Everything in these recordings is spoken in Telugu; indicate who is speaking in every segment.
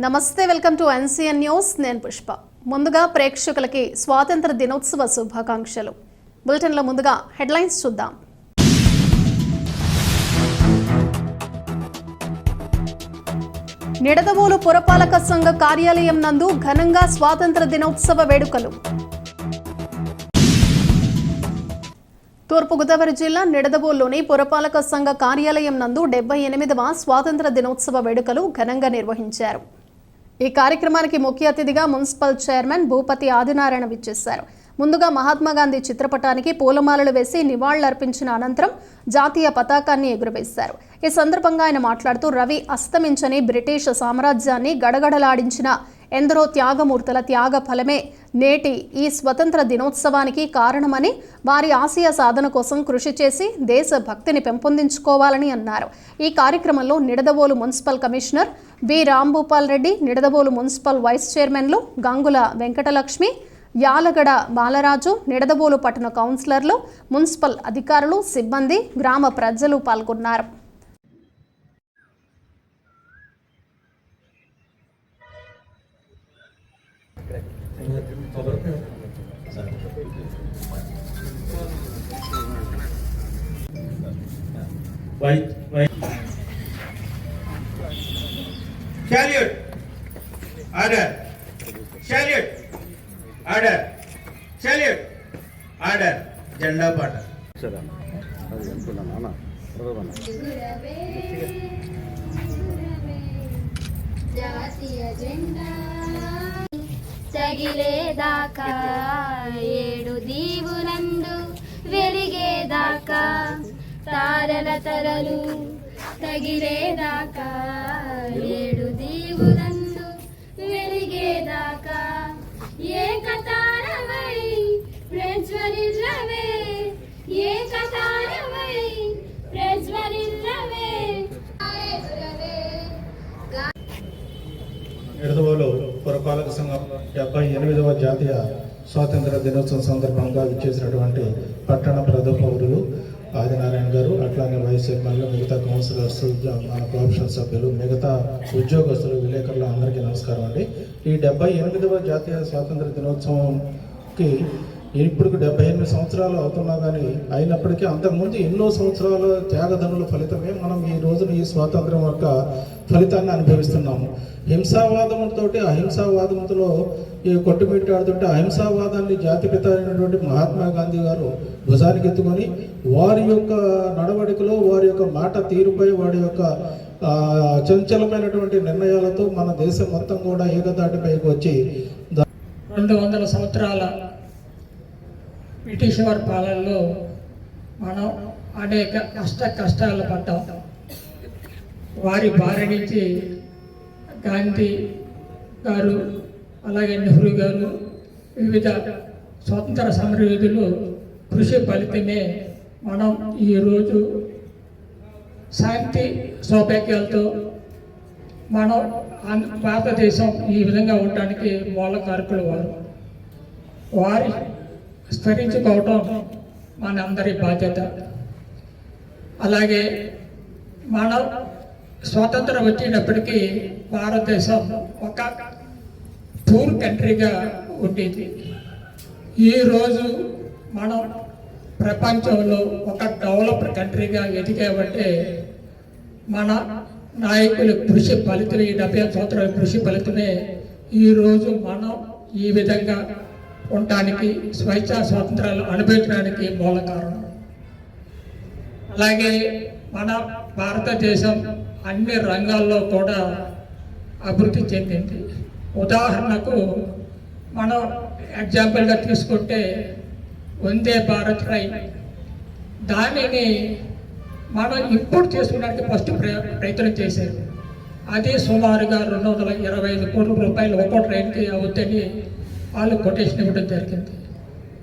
Speaker 1: నమస్తే, వెల్కమ్ టు ఎన్సీఎన్ న్యూస్. నేను పుష్ప. ముందుగా ప్రేక్షకులకి స్వాతంత్ర దినోత్సవ శుభాకాంక్షలు. బులెటిన్లో ముందుగా హెడ్లైన్స్ చూద్దాం. నిడదవోలు పురపాలక సంఘ కార్యాలయం నందు ఘనంగా స్వాతంత్ర దినోత్సవ వేడుకలు. తూర్పుగోదావరి జిల్లా నిడదవోలులోని పురపాలక సంఘ కార్యాలయం నందు 78వ స్వాతంత్ర దినోత్సవ వేడుకలు ఘనంగా నిర్వహించారు. ఈ కార్యక్రమానికి ముఖ్య అతిథిగా మున్సిపల్ చైర్మన్ భూపతి ఆదినారాయణ విచ్చేశారు. ముందుగా మహాత్మాగాంధీ చిత్రపటానికి పూలమాలలు వేసి నివాళులర్పించిన అనంతరం జాతీయ పతాకాన్ని ఎగురవేశారు. ఈ సందర్భంగా ఆయన మాట్లాడుతూ రవి అస్తమించని బ్రిటిష్ సామ్రాజ్యాన్ని గడగడలాడించిన ఎందరో త్యాగమూర్తుల త్యాగ ఫలమే నేటి ఈ స్వతంత్ర దినోత్సవానికి కారణమని, వారి ఆశయ సాధన కోసం కృషి చేసి దేశ భక్తిని పెంపొందించుకోవాలని అన్నారు. ఈ కార్యక్రమంలో Nidadavolu municipal commissioner B Rambhupal Reddy, Nidadavolu municipal vice చైర్మన్లు గంగుల వెంకటలక్ష్మి, యాలగడ బాలరాజు, నిడదవోలు పట్టణ కౌన్సిలర్లు, మున్సిపల్ అధికారులు, సిబ్బంది, గ్రామ ప్రజలు పాల్గొన్నారు.
Speaker 2: Salute. Order. Salute. Order. Salute. Order. Janda Pata.
Speaker 3: జాతీయ జెండా తగిలేదాకా ఏడు దీవులందు వెలిగేదాకా తారల తరలు తగిలేదాకా ఏడు దీవులందు వెలిగేదాకా ఏకతారమై ప్రజ్వరిల్లవే ఏకతారమై ప్రజ్వరిల్లవే.
Speaker 4: నిడదవోలు పురపాలక సంఘం 78వ జాతీయ స్వాతంత్ర దినోత్సవం సందర్భంగా విచ్చేసినటువంటి పట్టణ ప్రథమ పౌరులు ఆదినారాయణ గారు, అట్లానే వైస్ చైర్మన్లు, మిగతా కౌన్సిలర్స్, మన కోఆప్షన్ సభ్యులు, మిగతా ఉద్యోగస్తులు, విలేకరులు అందరికీ నమస్కారం అండి. ఈ 78వ జాతీయ స్వాతంత్ర దినోత్సవంకి ఇప్పుడు 78 సంవత్సరాలు అవుతున్నా కానీ అయినప్పటికీ అంతకుముందు ఎన్నో సంవత్సరాల త్యాగధనుల ఫలితమే మనం ఈ రోజున ఈ స్వాతంత్రం యొక్క ఫలితాన్ని అనుభవిస్తున్నాము. హింసావాదంతో అహింసావాదంతో ఈ కొట్టుమిట్టాడుతుంటే అహింసావాదాన్ని జాతిపిత అయినటువంటి మహాత్మా గాంధీ గారు భుజానికి ఎత్తుకొని వారి యొక్క నడవడికలో, వారి యొక్క మాట తీరుపై, వారి యొక్క చంచలమైనటువంటి నిర్ణయాలతో మన దేశం మొత్తం కూడా ఏకతాటిపైకి వచ్చి
Speaker 5: 200 సంవత్సరాల బ్రిటిష్ వారి పాలనలో మనం అనేక కష్టాలు పడ్డాం. వారి బారి నుంచి గాంధీ గారు, అలాగే నెహ్రూ గారు, వివిధ స్వతంత్ర సమరయోధులు కృషి ఫలితమే మనం ఈరోజు శాంతి సౌభాగ్యాలతో మనం భారతదేశం ఈ విధంగా ఉండడానికి మూల కారకులు వారి స్మరించుకోవటం మన అందరి బాధ్యత. అలాగే మన స్వాతంత్రం వచ్చినప్పటికీ భారతదేశం ఒక పూర్ కంట్రీగా ఉండేది. ఈరోజు మనం ప్రపంచంలో ఒక డెవలప్డ్ కంట్రీగా ఎదిగామంటే మన నాయకుల కృషి ఫలితమే, ఈ 75 సంవత్సరాల కృషి ఫలితమే ఈరోజు మనం ఈ విధంగా ఉండటానికి, స్వేచ్ఛా స్వాతంత్రాలు అనుభవించడానికి మూల కారణం. అలాగే మన భారతదేశం అన్ని రంగాల్లో కూడా అభివృద్ధి చెందింది. ఉదాహరణకు మనం ఎగ్జాంపుల్గా తీసుకుంటే వందే భారత్ రైల్, దానిని మనం ఇంపోర్ట్ చేసుకోవడానికి ఫస్ట్ ప్రయత్నం చేశారు. అది సుమారుగా 225 కోట్ల రూపాయలు ఒక్కో ట్రైన్కి అవుతుంది వాళ్ళు కొటేషన్ ఇవ్వడం జరిగింది.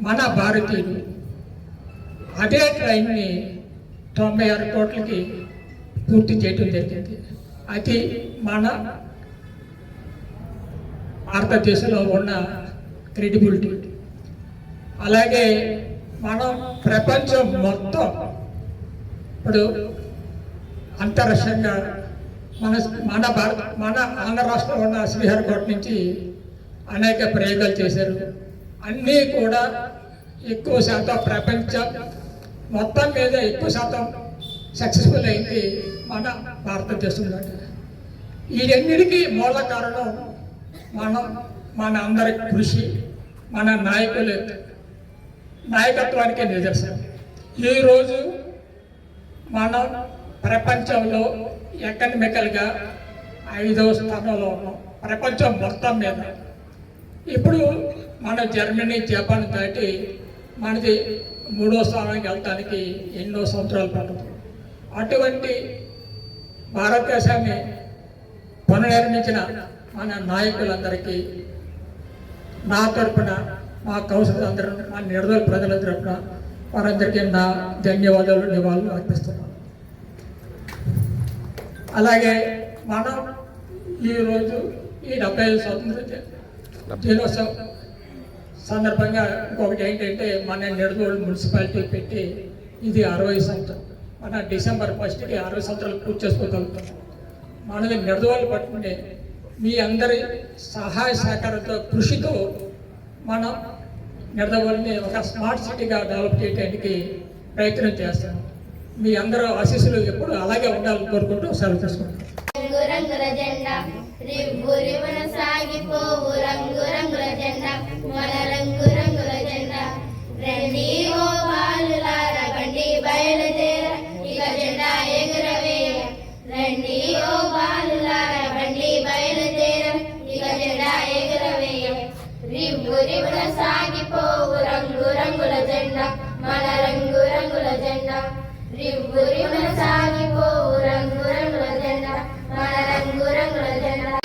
Speaker 5: మన భారతీయులు అదే ట్రైన్ని 96 కోట్లకి పూర్తి చేయడం జరిగింది. అది మన భారతదేశంలో ఉన్న క్రెడిబిలిటీ. అలాగే మనం ప్రపంచం మొత్తం ఇప్పుడు అంతరిక్షంగా మన మన ఆంధ్ర రాష్ట్రంలో ఉన్న శ్రీహరికోట నుంచి అనేక ప్రయోగాలు చేశారు. అన్నీ కూడా ఎక్కువ శాతం ప్రపంచం మొత్తం మీద ఎక్కువ శాతం సక్సెస్ఫుల్ అయింది మన భారతదేశంలో. వీటన్నిటికీ మూల కారణం మన అందరి కృషి, మన నాయకత్వానికి నిదర్శనం. ఈరోజు మనం ప్రపంచంలో ఎకనామికల్గా 5వ స్థానంలో ఉన్నాం ప్రపంచం మొత్తం మీద. ఇప్పుడు మన జర్మనీ, జపాన్ దాటి మనది 3వ స్థానానికి వెళ్ళటానికి ఎన్నో సంవత్సరాలు పడుతుంది. అటువంటి భారతదేశాన్ని పునర్నిర్మించిన మన నాయకులందరికీ నా తరపున, మా కౌన్సిలర్ అందరూ, మా నిడదల ప్రజల తరపున వారందరికీ నా ధన్యవాదాలు, నివాళులు అర్పిస్తున్నాను. అలాగే మనం ఈరోజు ఈ 75 స్వాతంత్ర దినోత్సవం సందర్భంగా ఇంకొకటి ఏంటంటే, మన నిడదవోలు మున్సిపాలిటీ పెట్టి ఇది 60 సంవత్సరం. మన డిసెంబర్ 1కి 60 సంవత్సరాలు పూర్తి చేసుకోగలుగుతాం. మనది నిడదవోలు పట్టుకుంటే మీ అందరి సహాయ సహకారంతో, కృషితో మనం నిడదవోలుని ఒక స్మార్ట్ సిటీగా డెవలప్ చేయడానికి ప్రయత్నం చేస్తాం. మీ అందరూ ఆశీస్సులు ఎప్పుడు అలాగే ఉండాలని కోరుకుంటూ సెలవు తీసుకుంటాం.
Speaker 3: రంగు రంగుల జెండా రివ్వు రివ్వున సాగిపోవు రంగు రంగుల జెండా మన రంగు రంగుల జెండా. రండి ఓ బాలులార బండి బయలుదేర ఇక జెండా ఎగురవేయ. రండి ఓ బాలులార బండి బయలుదేర ఇక జెండా ఎగురవేయ. రివ్వు రివ్వున సాగిపోవు రంగు రంగుల జెండా మన రంగు రంగుల జెండా. రివ్వు రివ్వున సాగిపోవు రంగు రంగుల జెండా మన రంగు రంగుల జెండా.